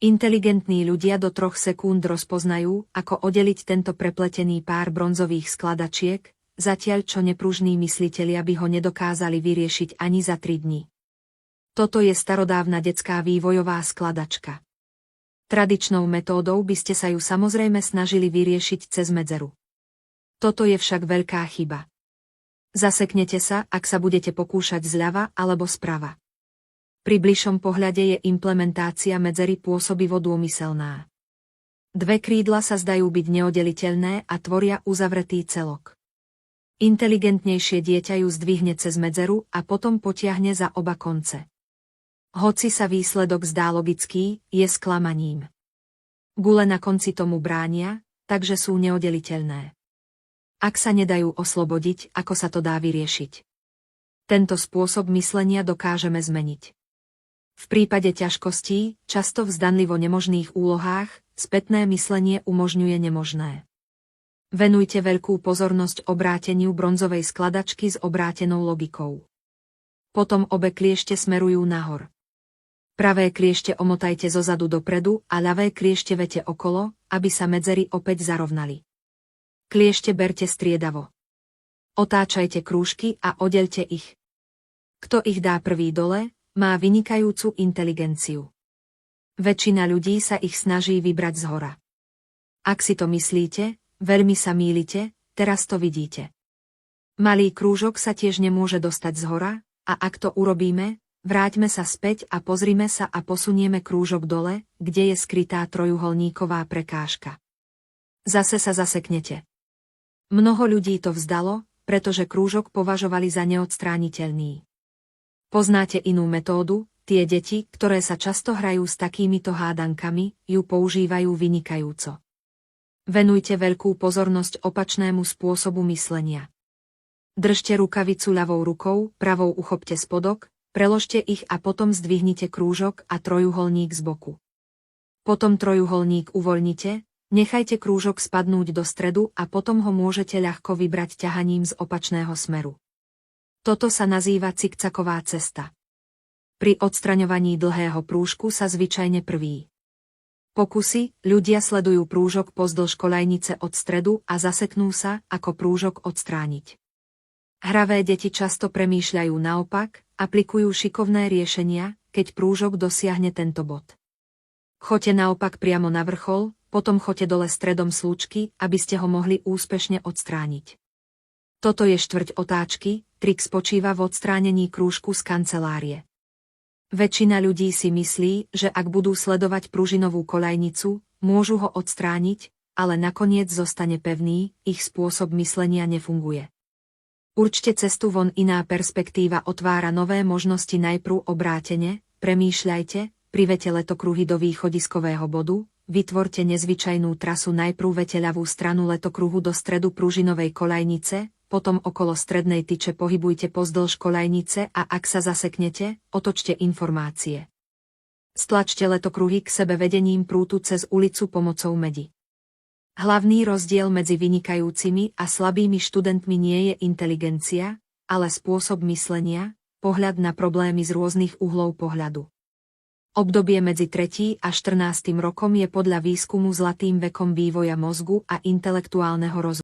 Inteligentní ľudia do 3 sekúnd rozpoznajú, ako oddeliť tento prepletený pár bronzových skladačiek, zatiaľ čo nepružní myslitelia by ho nedokázali vyriešiť ani za 3 dní. Toto je starodávna detská vývojová skladačka. Tradičnou metódou by ste sa ju samozrejme snažili vyriešiť cez medzeru. Toto je však veľká chyba. Zaseknete sa, ak sa budete pokúšať zľava alebo sprava. Pri bližšom pohľade je implementácia medzery pôsobivo dômyselná. 2 krídla sa zdajú byť neoddeliteľné a tvoria uzavretý celok. Inteligentnejšie dieťa ju zdvihne cez medzeru a potom potiahne za oba konce. Hoci sa výsledok zdá logický, je sklamaním. Gule na konci tomu bránia, takže sú neoddeliteľné. Ak sa nedajú oslobodiť, ako sa to dá vyriešiť? Tento spôsob myslenia dokážeme zmeniť. V prípade ťažkostí, často v zdanlivo nemožných úlohách, spätné myslenie umožňuje nemožné. Venujte veľkú pozornosť obráteniu bronzovej skladačky s obrátenou logikou. Potom obe kliešte smerujú nahor. Pravé kliešte omotajte zozadu dopredu a ľavé kliešte vete okolo, aby sa medzery opäť zarovnali. Kliešte berte striedavo. Otáčajte krúžky a oddelte ich. Kto ich dá prvý dole, má vynikajúcu inteligenciu. Väčšina ľudí sa ich snaží vybrať zhora. Ak si to myslíte, veľmi sa mýlite, teraz to vidíte. Malý krúžok sa tiež nemôže dostať zhora, a ak to urobíme, vráťme sa späť a pozrime sa a posunieme krúžok dole, kde je skrytá trojuholníková prekážka. Zase sa zaseknete. Mnoho ľudí to vzdalo, pretože krúžok považovali za neodstrániteľný. Poznáte inú metódu? Tie deti, ktoré sa často hrajú s takýmito hádankami, ju používajú vynikajúco. Venujte veľkú pozornosť opačnému spôsobu myslenia. Držte rukavicu ľavou rukou, pravou uchopte spodok, preložte ich a potom zdvihnite krúžok a trojuholník z boku. Potom trojuholník uvoľnite, nechajte krúžok spadnúť do stredu a potom ho môžete ľahko vybrať ťahaním z opačného smeru. Toto sa nazýva cikcaková cesta. Pri odstraňovaní dlhého prúžku sa zvyčajne prví. Pokusy, ľudia sledujú prúžok pozdĺž koľajnice od stredu a zaseknú sa, ako prúžok odstrániť. Hravé deti často premýšľajú naopak, aplikujú šikovné riešenia, keď prúžok dosiahne tento bod. Choďte naopak priamo na vrchol, potom choďte dole stredom slúčky, aby ste ho mohli úspešne odstrániť. Toto je štvrť otáčky, trik spočíva v odstránení krúžku z kancelárie. Väčšina ľudí si myslí, že ak budú sledovať pružinovú koľajnicu, môžu ho odstrániť, ale nakoniec zostane pevný, ich spôsob myslenia nefunguje. Určte cestu von, iná perspektíva otvára nové možnosti. Najprv obrátene, premýšľajte, privete letokruhy do východiskového bodu, vytvorte nezvyčajnú trasu, najprv vete ľavú stranu letokruhu do stredu pružinovej koľajnice, potom okolo strednej tyče pohybujte pozdĺž koľajnice a ak sa zaseknete, otočte informácie. Stlačte letokruhy k sebe vedením prútu cez ulicu pomocou medi. Hlavný rozdiel medzi vynikajúcimi a slabými študentmi nie je inteligencia, ale spôsob myslenia, pohľad na problémy z rôznych uhlov pohľadu. Obdobie medzi 3. a 14. rokom je podľa výskumu zlatým vekom vývoja mozgu a intelektuálneho rozvoja.